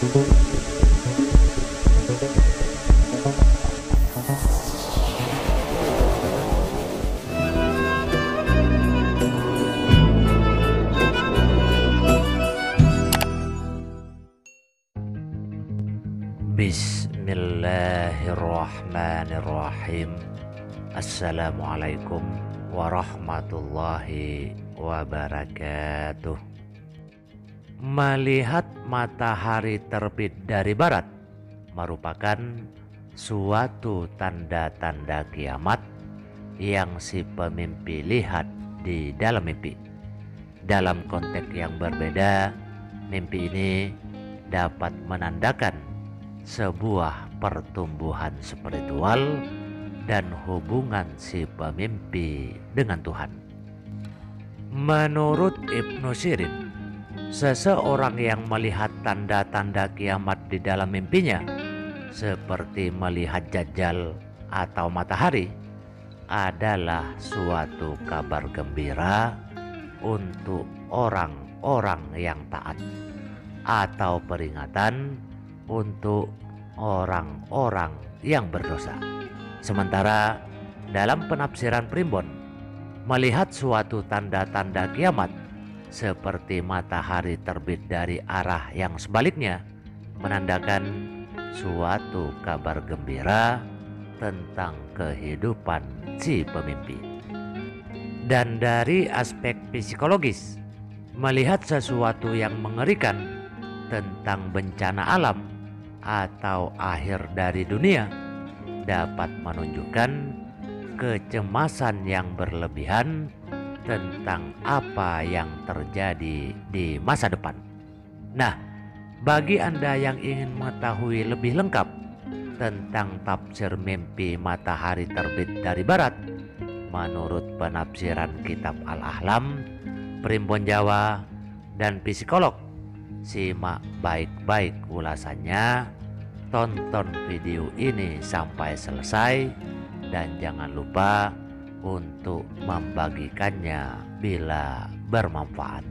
Bismillahirrahmanirrahim. Assalamualaikum warahmatullahi wabarakatuh. Melihat matahari terbit dari barat merupakan suatu tanda-tanda kiamat yang si pemimpi lihat di dalam mimpi. Dalam konteks yang berbeda, mimpi ini dapat menandakan sebuah pertumbuhan spiritual dan hubungan si pemimpi dengan Tuhan. Menurut Ibnu Sirin, seseorang yang melihat tanda-tanda kiamat di dalam mimpinya, seperti melihat Dajjal atau matahari, adalah suatu kabar gembira untuk orang-orang yang taat, atau peringatan untuk orang-orang yang berdosa. Sementara dalam penafsiran Primbon, melihat suatu tanda-tanda kiamat seperti matahari terbit dari arah yang sebaliknya menandakan suatu kabar gembira tentang kehidupan si pemimpi. Dan dari aspek psikologis, melihat sesuatu yang mengerikan tentang bencana alam atau akhir dari dunia dapat menunjukkan kecemasan yang berlebihan tentang apa yang terjadi di masa depan. Nah, bagi Anda yang ingin mengetahui lebih lengkap tentang tafsir mimpi matahari terbit dari barat menurut penafsiran kitab Al-Ahlam, Primbon Jawa, dan psikolog, simak baik-baik ulasannya, tonton video ini sampai selesai, dan jangan lupa untuk membagikannya bila bermanfaat.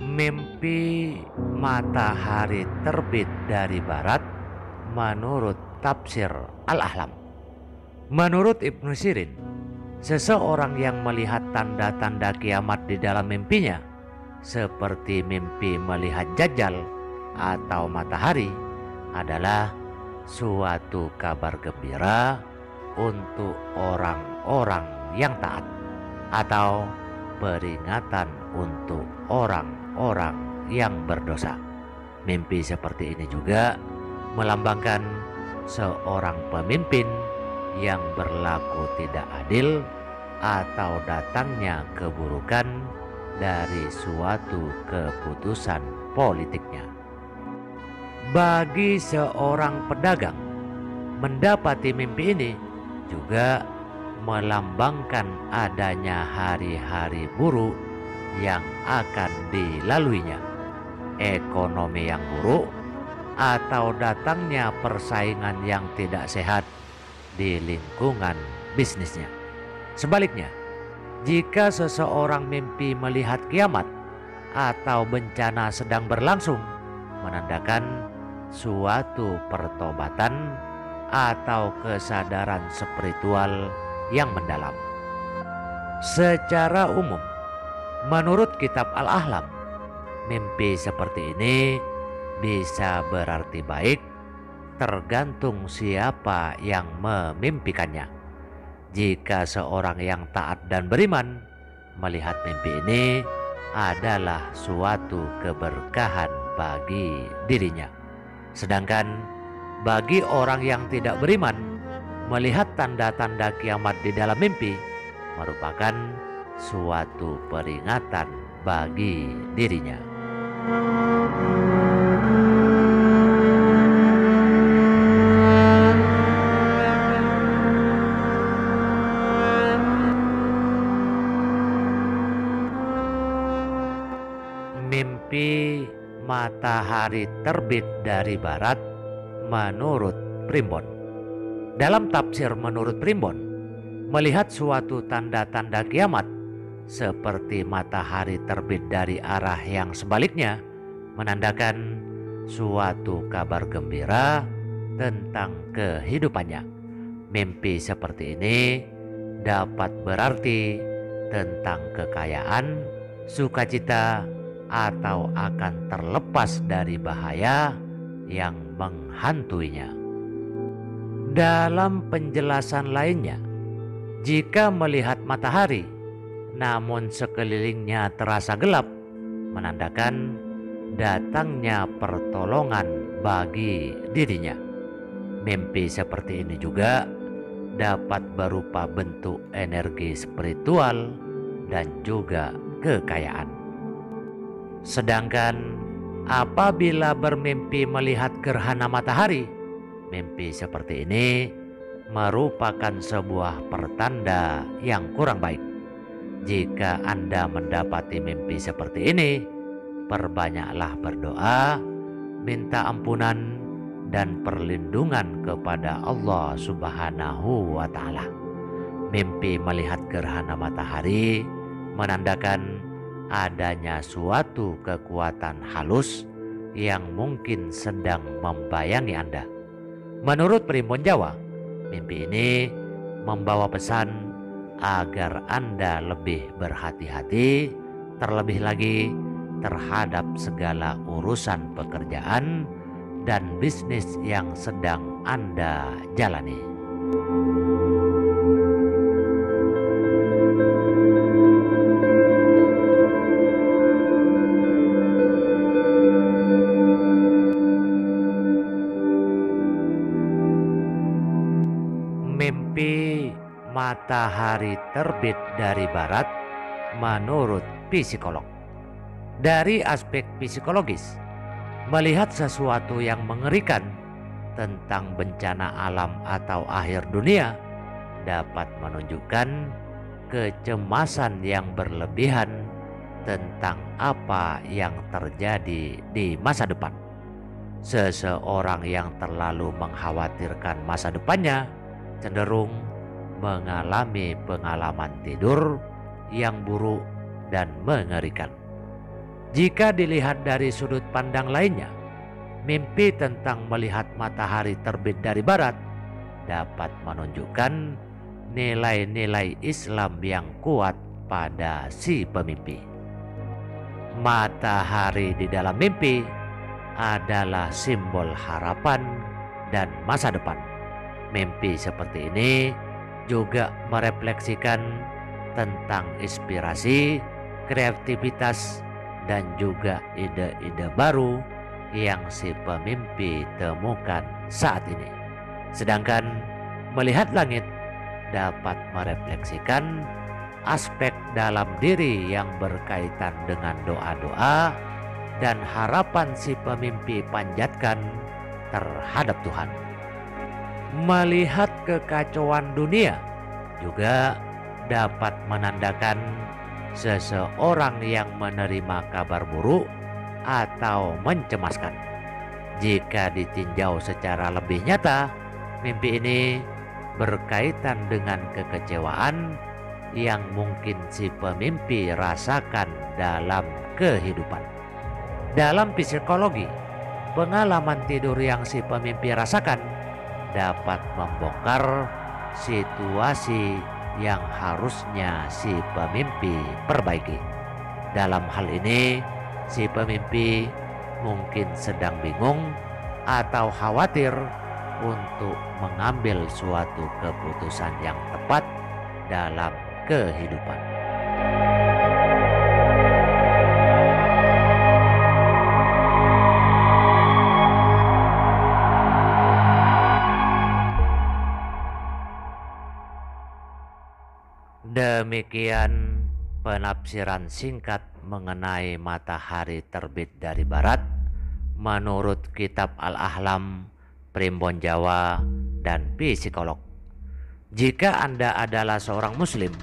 Mimpi matahari terbit dari barat menurut tafsir Al-Ahlam. Menurut Ibnu Sirin, seseorang yang melihat tanda-tanda kiamat di dalam mimpinya, seperti mimpi melihat Dajjal atau matahari, adalah suatu kabar gembira untuk orang-orang yang taat, atau peringatan untuk orang-orang yang berdosa. Mimpi seperti ini juga melambangkan seorang pemimpin yang berlaku tidak adil atau datangnya keburukan dari suatu keputusan politiknya. Bagi seorang pedagang, mendapati mimpi ini juga melambangkan adanya hari-hari buruk yang akan dilaluinya, ekonomi yang buruk, atau datangnya persaingan yang tidak sehat di lingkungan bisnisnya. Sebaliknya, jika seseorang mimpi melihat kiamat atau bencana sedang berlangsung, menandakan suatu pertobatan atau kesadaran spiritual yang mendalam. Secara umum, menurut kitab Al-Ahlam, mimpi seperti ini bisa berarti baik, tergantung siapa yang memimpikannya. Jika seorang yang taat dan beriman melihat mimpi ini, adalah suatu keberkahan bagi dirinya. Sedangkan bagi orang yang tidak beriman, melihat tanda-tanda kiamat di dalam mimpi merupakan suatu peringatan bagi dirinya. Mimpi matahari terbit dari barat menurut Primbon. Dalam tafsir menurut Primbon, melihat suatu tanda-tanda kiamat seperti matahari terbit dari arah yang sebaliknya menandakan suatu kabar gembira tentang kehidupannya. Mimpi seperti ini dapat berarti tentang kekayaan, sukacita, atau akan terlepas dari bahaya yang menghantuinya. Dalam penjelasan lainnya, jika melihat matahari namun sekelilingnya terasa gelap, menandakan datangnya pertolongan bagi dirinya. Mimpi seperti ini juga dapat berupa bentuk energi spiritual dan juga kekayaan. Sedangkan apabila bermimpi melihat gerhana matahari, mimpi seperti ini merupakan sebuah pertanda yang kurang baik. Jika Anda mendapati mimpi seperti ini, perbanyaklah berdoa, minta ampunan dan perlindungan kepada Allah Subhanahu wa Ta'ala. Mimpi melihat gerhana matahari menandakan adanya suatu kekuatan halus yang mungkin sedang membayangi Anda. Menurut Primbon Jawa, mimpi ini membawa pesan agar Anda lebih berhati-hati, terlebih lagi terhadap segala urusan pekerjaan dan bisnis yang sedang Anda jalani. Mimpi matahari terbit dari barat menurut psikolog. Dari aspek psikologis, melihat sesuatu yang mengerikan tentang bencana alam atau akhir dunia dapat menunjukkan kecemasan yang berlebihan tentang apa yang terjadi di masa depan. Seseorang yang terlalu mengkhawatirkan masa depannya cenderung mengalami pengalaman tidur yang buruk dan mengerikan. Jika dilihat dari sudut pandang lainnya, mimpi tentang melihat matahari terbit dari barat dapat menunjukkan nilai-nilai Islam yang kuat pada si pemimpi. Matahari di dalam mimpi adalah simbol harapan dan masa depan. Mimpi seperti ini juga merefleksikan tentang inspirasi, kreativitas, dan juga ide-ide baru yang si pemimpi temukan saat ini. Sedangkan melihat langit dapat merefleksikan aspek dalam diri yang berkaitan dengan doa-doa dan harapan si pemimpi panjatkan terhadap Tuhan. Melihat kekacauan dunia juga dapat menandakan seseorang yang menerima kabar buruk atau mencemaskan. Jika ditinjau secara lebih nyata, mimpi ini berkaitan dengan kekecewaan yang mungkin si pemimpi rasakan dalam kehidupan. Dalam psikologi, pengalaman tidur yang si pemimpi rasakan dapat membongkar situasi yang harusnya si pemimpi perbaiki. Dalam hal ini, si pemimpi mungkin sedang bingung atau khawatir untuk mengambil suatu keputusan yang tepat dalam kehidupan. Demikian penafsiran singkat mengenai matahari terbit dari barat menurut kitab Al-Ahlam, Primbon Jawa, dan psikolog. Jika Anda adalah seorang muslim,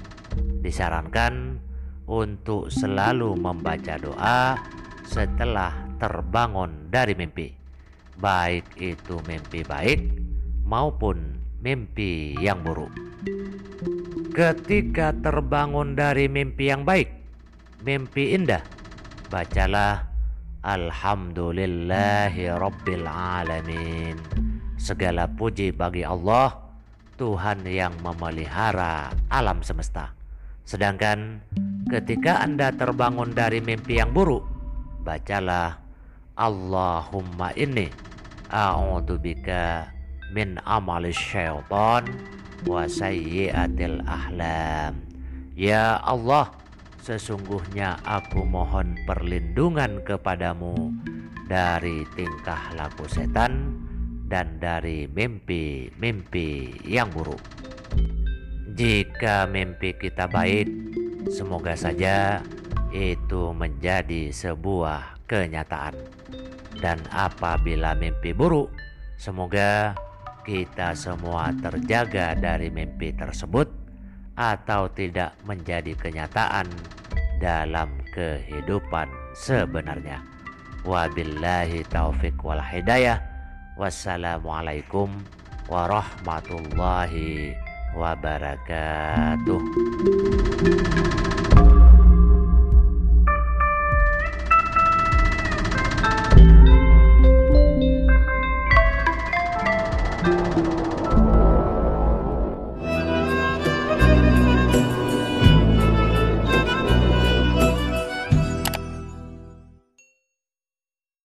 disarankan untuk selalu membaca doa setelah terbangun dari mimpi. baik itu mimpi baik maupun mimpi yang buruk. Ketika terbangun dari mimpi yang baik, mimpi indah, bacalah Alhamdulillahi Rabbil Alamin. Segala puji bagi Allah, Tuhan yang memelihara alam semesta. Sedangkan ketika Anda terbangun dari mimpi yang buruk, bacalah Allahumma inni a'udzubika min amalis syaitan wa sayyiatil ahlam. Ya Allah, sesungguhnya aku mohon perlindungan kepadamu dari tingkah laku setan dan dari mimpi-mimpi yang buruk. Jika mimpi kita baik, semoga saja itu menjadi sebuah kenyataan. Dan apabila mimpi buruk, semoga kita semua terjaga dari mimpi tersebut atau tidak menjadi kenyataan dalam kehidupan sebenarnya. Wabillahi taufik wal hidayah. Wassalamualaikum warahmatullahi wabarakatuh.